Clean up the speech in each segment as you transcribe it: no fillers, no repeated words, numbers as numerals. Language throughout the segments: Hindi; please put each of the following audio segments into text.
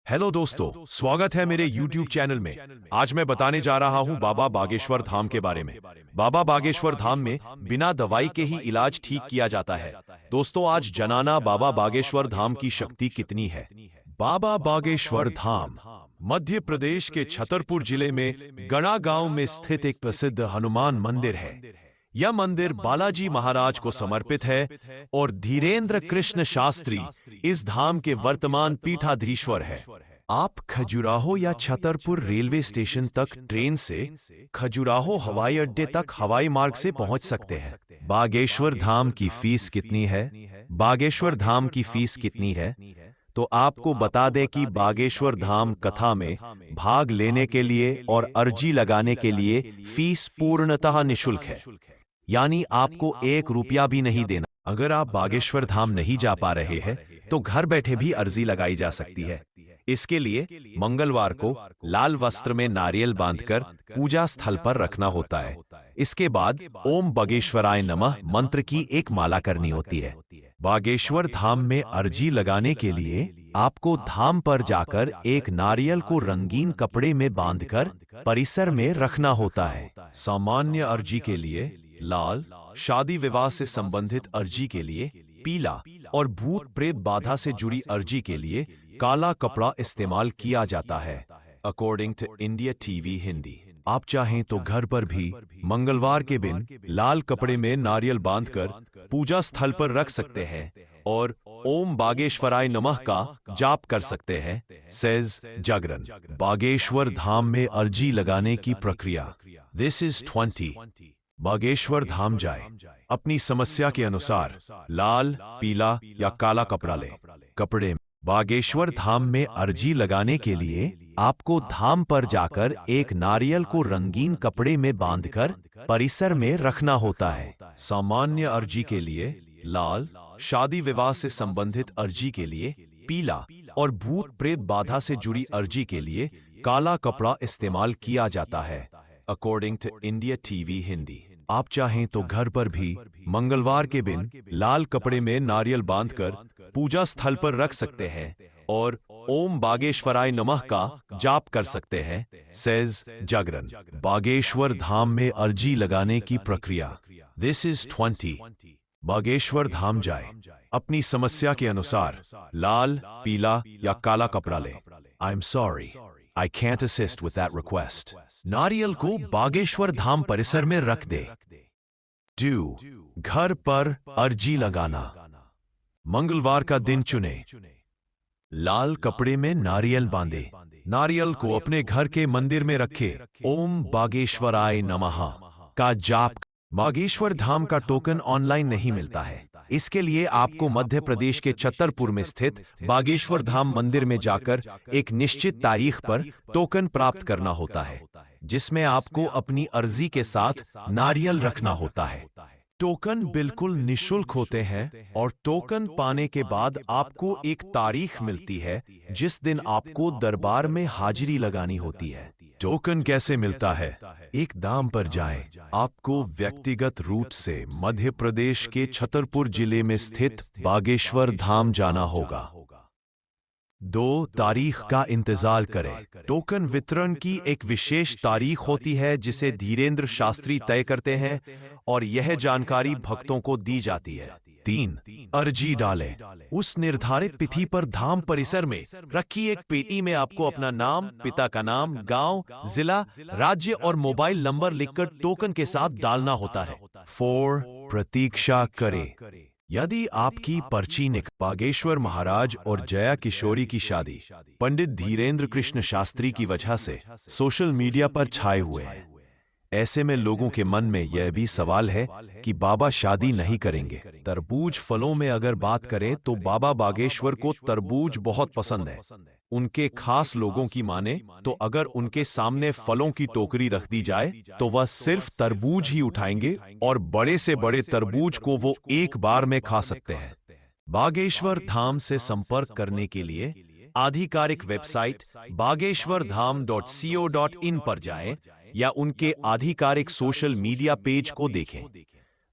हेलो दोस्तों, स्वागत है मेरे YouTube चैनल में। आज मैं बताने जा रहा हूं बाबा बागेश्वर धाम के बारे में। बाबा बागेश्वर धाम में बिना दवाई के ही इलाज ठीक किया जाता है। दोस्तों, आज जनाना बाबा बागेश्वर धाम की शक्ति कितनी है। बाबा बागेश्वर धाम मध्य प्रदेश के छतरपुर जिले में गणा गांव में स्थित एक प्रसिद्ध हनुमान मंदिर है। यह मंदिर बालाजी महाराज को समर्पित है और धीरेन्द्र कृष्ण शास्त्री इस धाम के वर्तमान पीठाधीश्वर है। आप खजुराहो या छतरपुर रेलवे स्टेशन तक ट्रेन से, खजुराहो हवाई अड्डे तक हवाई मार्ग से पहुंच सकते हैं। बागेश्वर धाम की फीस कितनी है? बागेश्वर धाम की फीस कितनी है तो आपको बता दें कि बागेश्वर धाम कथा में भाग लेने के लिए और अर्जी लगाने के लिए फीस पूर्णतः निःशुल्क है, यानी आपको 1 रुपया भी नहीं देना। अगर आप बागेश्वर धाम नहीं जा पा रहे हैं तो घर बैठे भी अर्जी लगाई जा सकती है। इसके लिए मंगलवार को लाल वस्त्र में नारियल बांधकर पूजा स्थल पर रखना होता है। इसके बाद ओम बागेश्वराय नमः मंत्र की एक माला करनी होती है। बागेश्वर धाम में अर्जी लगाने के लिए आपको धाम पर जाकर एक नारियल को रंगीन कपड़े में बांधकर परिसर में रखना होता है। सामान्य अर्जी के लिए लाल, शादी विवाह से संबंधित अर्जी के लिए पीला और भूत प्रेत बाधा से जुड़ी अर्जी के लिए काला कपड़ा इस्तेमाल किया जाता है। According to India TV Hindi, आप चाहें तो घर पर भी मंगलवार के दिन लाल कपड़े में नारियल बांधकर पूजा स्थल पर रख सकते हैं और ओम बागेश्वराय नमः का जाप कर सकते हैं। सेज जागरण। बागेश्वर धाम में अर्जी लगाने की प्रक्रिया। This is 20। बागेश्वर धाम जाए, अपनी समस्या के अनुसार लाल, पीला या काला कपड़ा ले। कपड़े। बागेश्वर धाम में अर्जी लगाने के लिए आपको धाम पर जाकर एक नारियल को रंगीन कपड़े में बांधकर परिसर में रखना होता है। सामान्य अर्जी के लिए लाल, शादी विवाह से संबंधित अर्जी के लिए पीला और भूत प्रेत बाधा से जुड़ी अर्जी के लिए काला कपड़ा इस्तेमाल किया जाता है। According to India TV Hindi, आप चाहें तो घर पर भी मंगलवार के दिन लाल कपड़े में नारियल बांधकर पूजा स्थल पर रख सकते हैं और ओम बागेश्वराय नमः का जाप कर सकते हैं। सेज जागरण। बागेश्वर धाम में अर्जी लगाने की प्रक्रिया। This is 20। बागेश्वर धाम जाए, अपनी समस्या के अनुसार लाल, पीला या काला कपड़ा ले। I am sorry, I can't assist with that request. नारियल को बागेश्वर धाम परिसर में रख दे। 2. घर पर अर्जी लगाना। मंगलवार का दिन चुने। लाल कपड़े में नारियल बांधे। नारियल को अपने घर के मंदिर में रखे। ओम बागेश्वराय नमः का जाप। बागेश्वर धाम का टोकन ऑनलाइन नहीं मिलता है। इसके लिए आपको मध्य प्रदेश के छतरपुर में स्थित बागेश्वर धाम मंदिर में जाकर एक निश्चित तारीख पर टोकन प्राप्त करना होता है, जिसमें आपको अपनी अर्जी के साथ नारियल रखना होता है। टोकन बिल्कुल निःशुल्क होते हैं और टोकन पाने के बाद आपको एक तारीख मिलती है जिस दिन आपको दरबार में हाजिरी लगानी होती है। टोकन कैसे मिलता है? एक दाम पर जाएं। आपको व्यक्तिगत रूप से मध्य प्रदेश के छतरपुर जिले में स्थित बागेश्वर धाम जाना होगा। 2 तारीख का इंतजार करें। टोकन वितरण की एक विशेष तारीख होती है जिसे धीरेन्द्र शास्त्री तय करते हैं और यह जानकारी भक्तों को दी जाती है। 3 अर्जी डालें। उस निर्धारित तिथि पर धाम परिसर में रखी एक पेटी में आपको अपना नाम, पिता का नाम, गांव, जिला, राज्य और मोबाइल नंबर लिखकर टोकन के साथ डालना होता है। 4 प्रतीक्षा करें। यदि आपकी पर्ची निकल। बागेश्वर महाराज और जया किशोरी की शादी पंडित धीरेन्द्र कृष्ण शास्त्री की वजह से सोशल मीडिया पर छाए हुए हैं। ऐसे में लोगों के मन में यह भी सवाल है कि बाबा शादी नहीं करेंगे। तरबूज फलों में अगर बात करें तो बाबा बागेश्वर को तरबूज बहुत पसंद है। उनके खास लोगों की माने तो अगर उनके सामने फलों की टोकरी रख दी जाए तो वह सिर्फ तरबूज ही उठाएंगे और बड़े से बड़े तरबूज को वो एक बार में खा सकते हैं। बागेश्वर धाम से संपर्क करने के लिए आधिकारिक वेबसाइट bageshwardham.co.in पर जाएं या उनके आधिकारिक सोशल मीडिया पेज को देखें।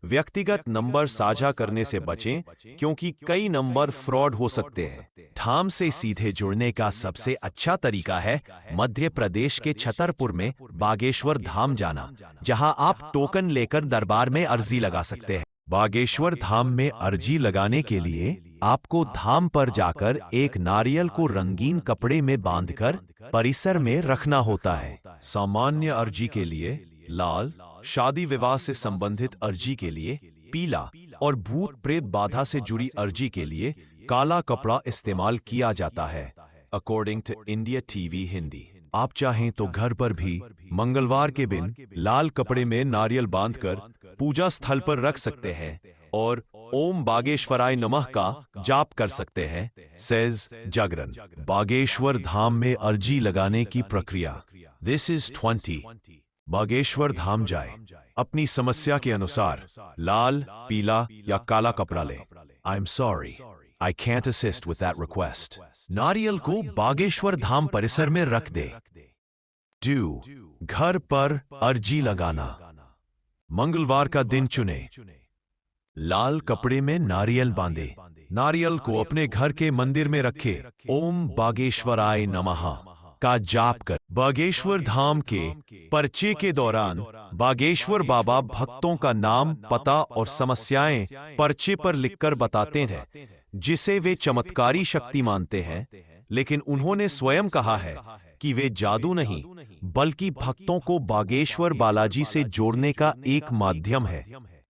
व्यक्तिगत नंबर साझा करने से बचें क्योंकि कई नंबर फ्रॉड हो सकते हैं। धाम से सीधे जुड़ने का सबसे अच्छा तरीका है मध्य प्रदेश के छतरपुर में बागेश्वर धाम जाना, जहां आप टोकन लेकर दरबार में अर्जी लगा सकते हैं। बागेश्वर धाम में अर्जी लगाने के लिए आपको धाम पर जाकर एक नारियल को रंगीन कपड़े में बांधकर परिसर में रखना होता है। सामान्य अर्जी के लिए लाल, शादी विवाह से संबंधित अर्जी के लिए पीला और भूत प्रेत बाधा से जुड़ी अर्जी के लिए काला कपड़ा इस्तेमाल किया जाता है। According to India TV Hindi, आप चाहें तो घर पर भी मंगलवार के दिन लाल कपड़े में नारियल बांधकर पूजा स्थल पर रख सकते हैं और ओम बागेश्वराय नमः का जाप कर सकते हैं। सेज जागरण। बागेश्वर धाम में अर्जी लगाने की प्रक्रिया। This is 20। बागेश्वर धाम जाए, अपनी समस्या के अनुसार लाल, पीला या काला कपड़ा ले। I am sorry, I can't assist with that request. नारियल को बागेश्वर धाम परिसर में रख दे। 2. घर पर अर्जी लगाना। मंगलवार का दिन चुने। लाल कपड़े में नारियल बांधे। नारियल को अपने घर के मंदिर में रखे। ओम बागेश्वराय नमः का जाप कर। बागेश्वर धाम के पर्चे के दौरान बागेश्वर बाबा भक्तों का नाम, पता और समस्याएं पर्चे पर लिखकर बताते हैं, जिसे वे चमत्कारी शक्ति मानते हैं। लेकिन उन्होंने स्वयं कहा है कि वे जादू नहीं, बल्कि भक्तों को बागेश्वर बालाजी से जोड़ने का एक माध्यम है।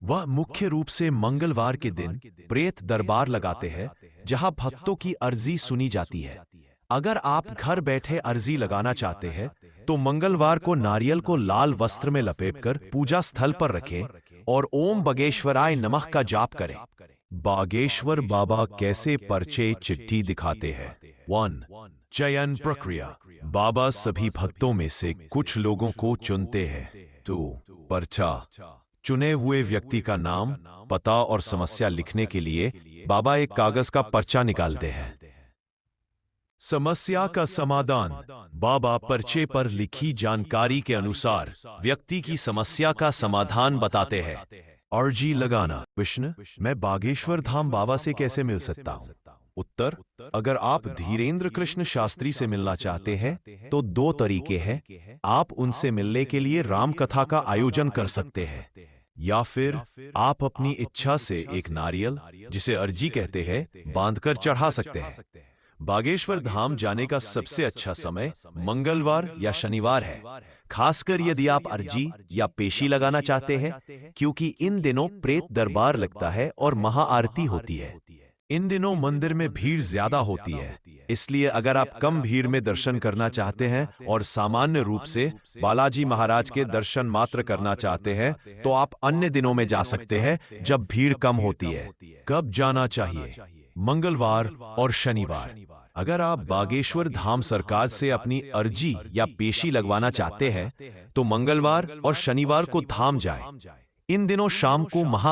वह मुख्य रूप से मंगलवार के दिन प्रेत दरबार लगाते हैं, जहां भक्तों की अर्जी सुनी जाती है। अगर आप घर बैठे अर्जी लगाना चाहते हैं तो मंगलवार को नारियल को लाल वस्त्र में लपेटकर पूजा स्थल पर रखें और ओम बागेश्वराय नमः का जाप करें। बागेश्वर बाबा कैसे पर्चे चिट्ठी दिखाते हैं। 1. चयन प्रक्रिया। बाबा सभी भक्तों में से कुछ लोगों को चुनते हैं। 2. पर्चा। चुने हुए व्यक्ति का नाम, पता और समस्या लिखने के लिए बाबा एक कागज का पर्चा निकालते हैं। समस्या का समाधान। बाबा पर्चे पर लिखी जानकारी के अनुसार व्यक्ति की समस्या का समाधान बताते हैं। अर्जी लगाना। प्रश्न, मैं बागेश्वर धाम बाबा से कैसे मिल सकता हूँ? उत्तर, अगर आप धीरेन्द्र कृष्ण शास्त्री से मिलना चाहते हैं तो 2 तरीके हैं। आप उनसे मिलने के लिए राम कथा का आयोजन कर सकते हैं, या फिर आप अपनी इच्छा से एक नारियल, जिसे अर्जी कहते हैं, बांधकर चढ़ा सकते हैं। बागेश्वर धाम जाने का सबसे अच्छा समय मंगलवार या शनिवार है, खासकर यदि आप अर्जी या पेशी लगाना चाहते हैं, क्योंकि इन दिनों प्रेत दरबार लगता है और महाआरती होती है। इन दिनों मंदिर में भीड़ ज्यादा होती है, इसलिए अगर आप कम भीड़ में दर्शन करना चाहते हैं और सामान्य रूप से बालाजी महाराज के दर्शन मात्र करना चाहते हैं तो आप अन्य दिनों में जा सकते हैं जब भीड़ कम होती है। कब जाना चाहिए? मंगलवार और शनिवार। अगर आप बागेश्वर धाम सरकार से अपनी अर्जी या पेशी लगवाना चाहते हैं तो मंगलवार और शनिवार को धाम जाएं। इन दिनों शाम को महा